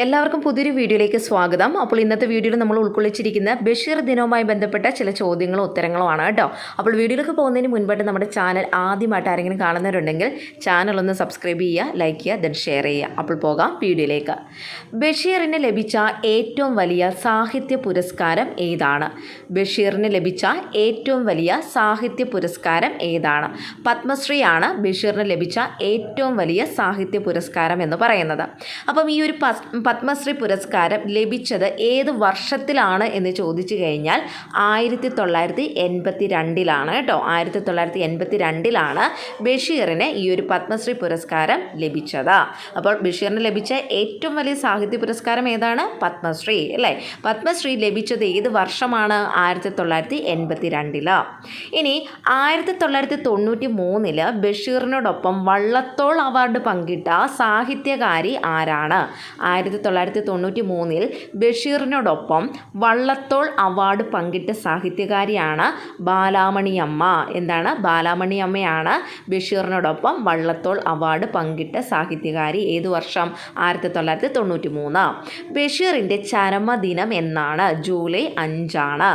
എല്ലാവർക്കും പുതിയൊരു വീഡിയോയിലേക്ക് സ്വാഗതം. അപ്പോൾ ഇന്നത്തെ വീഡിയോയിൽ നമ്മൾ ഉൾക്കൊള്ളിച്ചിരിക്കുന്ന ബഷീർ ദിനവുമായി ബന്ധപ്പെട്ട ചില ചോദ്യങ്ങളും ഉത്തരങ്ങളുമാണ് കേട്ടോ. അപ്പോൾ വീഡിയോയിലേക്ക് പോകുന്നതിന് മുൻപായിട്ട് നമ്മുടെ ചാനൽ ആദ്യമായിട്ട് ആരെങ്കിലും കാണുന്നവരുണ്ടെങ്കിൽ ചാനൽ ഒന്ന് സബ്സ്ക്രൈബ് ചെയ്യുക, ലൈക്ക് ചെയ്യുക, ദെൻ ഷെയർ ചെയ്യുക. അപ്പോൾ പോകാം വീഡിയോയിലേക്ക്. ബഷീറിന് ലഭിച്ച ഏറ്റവും വലിയ സാഹിത്യ പുരസ്കാരം ഏതാണ്? ബഷീറിന് ലഭിച്ച ഏറ്റവും വലിയ സാഹിത്യ പുരസ്കാരം ഏതാണ്? പത്മശ്രീയാണ് ബഷീറിന് ലഭിച്ച ഏറ്റവും വലിയ സാഹിത്യ പുരസ്കാരം എന്ന് പറയുന്നത്. അപ്പം ഈ ഒരു പത്മശ്രീ പുരസ്കാരം ലഭിച്ചത് ഏത് വർഷത്തിലാണ് എന്ന് ചോദിച്ചു കഴിഞ്ഞാൽ 1982 കേട്ടോ. 1982 ബഷീറിന് ഈ ഒരു പത്മശ്രീ പുരസ്കാരം ലഭിച്ചത്. അപ്പോൾ ബഷീറിന് ലഭിച്ച ഏറ്റവും വലിയ സാഹിത്യ പുരസ്കാരം ഏതാണ്? പത്മശ്രീ അല്ലേ. പത്മശ്രീ ലഭിച്ചത് ഏത് വർഷമാണ്? 1982. ഇനി 1993 ബഷീറിനോടൊപ്പം വള്ളത്തോൾ അവാർഡ് പങ്കിട്ട സാഹിത്യകാരി ആരാണ്? 1993 ബഷീറിനോടൊപ്പം വള്ളത്തോൾ അവാർഡ് പങ്കിട്ട സാഹിത്യകാരിയാണ് ബാലാമണിയമ്മ. എന്താണ്? ബാലാമണിയമ്മയാണ് ബഷീറിനോടൊപ്പം വള്ളത്തോൾ അവാർഡ് പങ്കിട്ട സാഹിത്യകാരി. ഏതു വർഷം? 1993. ബഷീറിൻ്റെ ചരമദിനം എന്നാണ്? ജൂലൈ 5.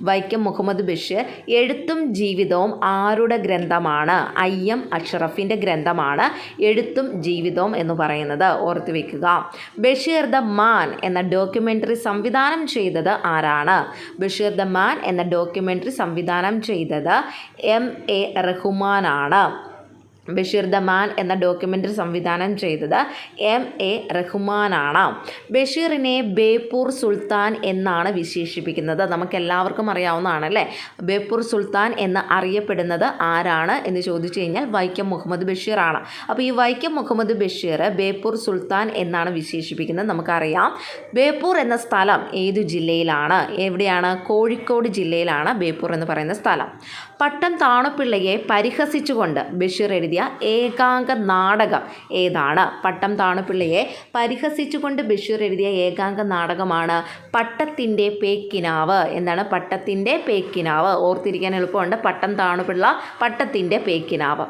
വൈക്കം മുഹമ്മദ് ബഷീർ എഴുത്തും ജീവിതവും ആരുടെ ഗ്രന്ഥമാണ്? IM അഷ്റഫിൻ്റെ ഗ്രന്ഥമാണ് എഴുത്തും ജീവിതവും എന്ന് പറയുന്നത്. ഓർത്തു വെക്കുക. ബഷീർ ദ മാൻ എന്ന ഡോക്യുമെൻ്ററി സംവിധാനം ചെയ്തത് ആരാണ്? ബഷീർ ദ മാൻ എന്ന ഡോക്യുമെൻ്ററി സംവിധാനം ചെയ്തത് MA റഹ്മാനാണ്. ബഷീർ ദ മാൻ എന്ന ഡോക്യുമെൻ്ററി സംവിധാനം ചെയ്തത് MA റഹ്മാനാണ്. ബഷീറിനെ ബേപ്പൂർ സുൽത്താൻ എന്നാണ് വിശേഷിപ്പിക്കുന്നത്. നമുക്കെല്ലാവർക്കും അറിയാവുന്നതാണ് അല്ലേ. ബേപ്പൂർ സുൽത്താൻ എന്ന് അറിയപ്പെടുന്നത് ആരാണ് എന്ന് ചോദിച്ചു കഴിഞ്ഞാൽ വൈക്കം മുഹമ്മദ് ബഷീറാണ്. അപ്പോൾ ഈ വൈക്കം മുഹമ്മദ് ബഷീർ ബേപ്പൂർ സുൽത്താൻ എന്നാണ് വിശേഷിപ്പിക്കുന്നത്. നമുക്കറിയാം ബേപ്പൂർ എന്ന സ്ഥലം ഏതു ജില്ലയിലാണ്? എവിടെയാണ്? കോഴിക്കോട് ജില്ലയിലാണ് ബേപ്പൂർ എന്ന് പറയുന്ന സ്ഥലം. പട്ടം താണുപിള്ളയെ പരിഹസിച്ചുകൊണ്ട് ബഷീർ എഴുതിയ ഏകാംഗ നാടകം ഏതാണ്? പട്ടം താണുപിള്ളയെ പരിഹസിച്ചുകൊണ്ട് ബഷീർ എഴുതിയ ഏകാംഗ നാടകമാണ് പട്ടത്തിൻ്റെ പേക്കിനാവ്. എന്താണ്? പട്ടത്തിൻ്റെ പേക്കിനാവ്. ഓർത്തിരിക്കാൻ എളുപ്പമുണ്ട്. പട്ടം താണുപിള്ള പട്ടത്തിൻ്റെ പേക്കിനാവ്.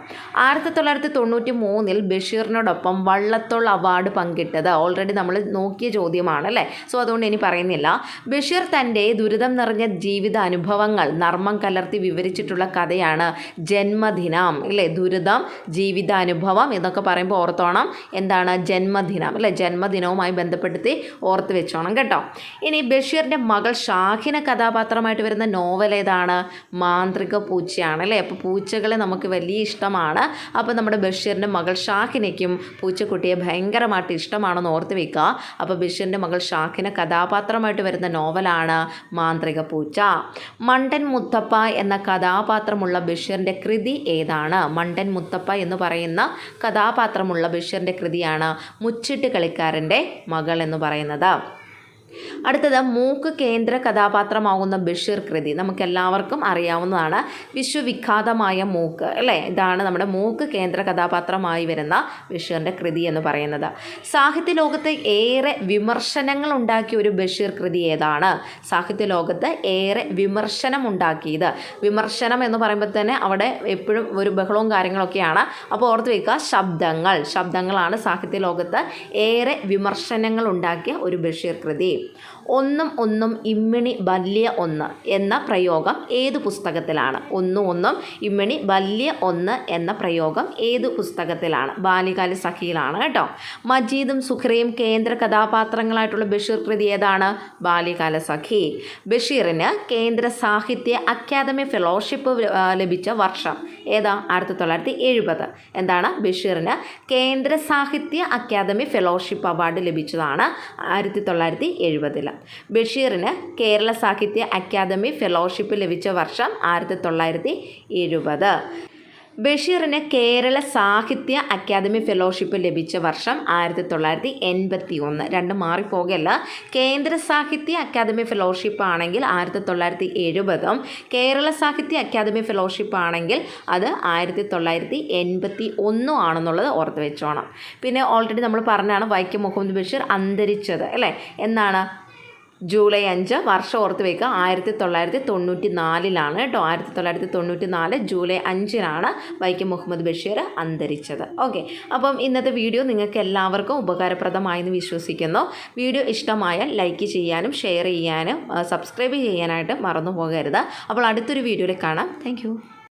1993 ബഷീറിനോടൊപ്പം വള്ളത്തോൾ അവാർഡ് പങ്കിട്ടത് ഓൾറെഡി നമ്മൾ നോക്കിയ ചോദ്യമാണ് അല്ലേ. സോ അതുകൊണ്ട് ഇനി പറയുന്നില്ല. ബഷീർ തൻ്റെ ദുരിതം നിറഞ്ഞ ജീവിതാനുഭവങ്ങൾ നർമ്മം കലർത്തി വിവരിച്ചിട്ടുള്ള കഥയാണ് ജന്മദിനം ഇല്ലേ. ദുരിതം, ജീവിതാനുഭവം എന്നൊക്കെ പറയുമ്പോൾ ഓർത്തോണം എന്താണ്? ജന്മദിനം അല്ലേ. ജന്മദിനവുമായി ബന്ധപ്പെടുത്തി ഓർത്ത് വെച്ചോണം കേട്ടോ. ഇനി ബഷീറിൻ്റെ മകൾ ഷാഹിന കഥാപാത്രമായിട്ട് വരുന്ന നോവൽ ഏതാണ്? മാന്ത്രിക പൂച്ചയാണ് അല്ലേ. അപ്പോൾ പൂച്ചകളെ നമുക്ക് വലിയ ഇഷ്ടമാണ്. അപ്പോൾ നമ്മുടെ ബഷീറിൻ്റെ മകൾ ഷാഹിനയ്ക്കും പൂച്ചക്കുട്ടിയെ ഭയങ്കരമായിട്ട് ഇഷ്ടമാണെന്ന് ഓർത്ത് വെക്കുക. അപ്പോൾ ബഷീറിൻ്റെ മകൾ ഷാഹിന കഥാപാത്രമായിട്ട് വരുന്ന നോവലാണ് മാന്ത്രിക പൂച്ച. മണ്ടൻ മുത്തപ്പ എന്ന കഥാപാത്രമുള്ള ബഷീറിൻ്റെ കൃതി ഏതാണ്? മണ്ടൻ മുത്തപ്പ എന്ന് പറയുന്ന കഥാപാത്രമുള്ള ബഷീറിൻ്റെ കൃതിയാണ് മുച്ചിട്ട് കളിക്കാരൻ്റെ മകൾ എന്ന് പറയുന്നത്. അടുത്തത് മൂക്ക് കേന്ദ്ര കഥാപാത്രമാകുന്ന ബഷീർ കൃതി. നമുക്കെല്ലാവർക്കും അറിയാവുന്നതാണ് വിശ്വവിഖ്യാതമായ മൂക്ക് അല്ലേ. ഇതാണ് നമ്മുടെ മൂക്ക് കേന്ദ്ര കഥാപാത്രമായി വരുന്ന ബഷീറിൻ്റെ കൃതി എന്ന് പറയുന്നത്. സാഹിത്യ ലോകത്ത് ഏറെ വിമർശനങ്ങൾ ഉണ്ടാക്കിയ ഒരു ബഷീർ കൃതി ഏതാണ്? സാഹിത്യ ലോകത്ത് ഏറെ വിമർശനം ഉണ്ടാക്കിയത്. വിമർശനം എന്ന് പറയുമ്പോൾ തന്നെ അവിടെ എപ്പോഴും ഒരു ബഹളവും കാര്യങ്ങളൊക്കെയാണ്. അപ്പോൾ ഓർത്ത് വയ്ക്കുക, ശബ്ദങ്ങളാണ് സാഹിത്യ ലോകത്ത് ഏറെ വിമർശനങ്ങൾ ഉണ്ടാക്കിയ ഒരു ബഷീർ കൃതി. ഒന്നും ഒന്നും ഇമ്മിണി വല്യ ഒന്ന് എന്ന പ്രയോഗം ഏതു പുസ്തകത്തിലാണ്? ഒന്നും ഒന്നും ഇമ്മിണി വല്യ ഒന്ന് എന്ന പ്രയോഗം ഏതു പുസ്തകത്തിലാണ്? ബാല്യകാല സഖിയിലാണ് കേട്ടോ. മജീദും സുഖ്രയും കേന്ദ്ര കഥാപാത്രങ്ങളായിട്ടുള്ള ബഷീർ കൃതി ഏതാണ്? ബാല്യകാല സഖി. ബഷീറിന് കേന്ദ്ര സാഹിത്യ അക്കാദമി ഫെലോഷിപ്പ് ലഭിച്ച വർഷം ഏതാ? 1970. എന്താണ്? ബഷീറിന് കേന്ദ്ര സാഹിത്യ അക്കാദമി ഫെലോഷിപ്പ് അവാർഡ് ലഭിച്ചതാണ് 1970. ബഷീറിന് കേരള സാഹിത്യ അക്കാദമി ഫെലോഷിപ്പ് ലഭിച്ച വർഷം 1970. ബഷീറിന് കേരള സാഹിത്യ അക്കാദമി ഫെലോഷിപ്പ് ലഭിച്ച വർഷം 1981. രണ്ടും മാറിപ്പോകല്ല. കേന്ദ്ര സാഹിത്യ അക്കാദമി ഫെലോഷിപ്പ് ആണെങ്കിൽ 1970, കേരള സാഹിത്യ അക്കാദമി ഫെലോഷിപ്പ് ആണെങ്കിൽ അത് 1981 ആണെന്നുള്ളത് ഓർത്ത് വെച്ചോണം. പിന്നെ ഓൾറെഡി നമ്മൾ പറഞ്ഞാണ് വൈക്കം മുഹമ്മദ് ബഷീർ അന്തരിച്ചത് അല്ലേ. എന്നാണ്? ജൂലൈ 5 വർഷം ഓർത്ത് വയ്ക്കുക 1994 കേട്ടോ. 1994 ജൂലൈ 5 വൈക്കം മുഹമ്മദ് ബഷീർ അന്തരിച്ചത്. ഓക്കെ, അപ്പം ഇന്നത്തെ വീഡിയോ നിങ്ങൾക്ക് എല്ലാവർക്കും ഉപകാരപ്രദമായെന്ന് വിശ്വസിക്കുന്നു. വീഡിയോ ഇഷ്ടമായാൽ ലൈക്ക് ചെയ്യാനും ഷെയർ ചെയ്യാനും സബ്സ്ക്രൈബ് ചെയ്യാനായിട്ട് മറന്നു പോകരുത്. അപ്പോൾ അടുത്തൊരു വീഡിയോയിൽ കാണാം. താങ്ക്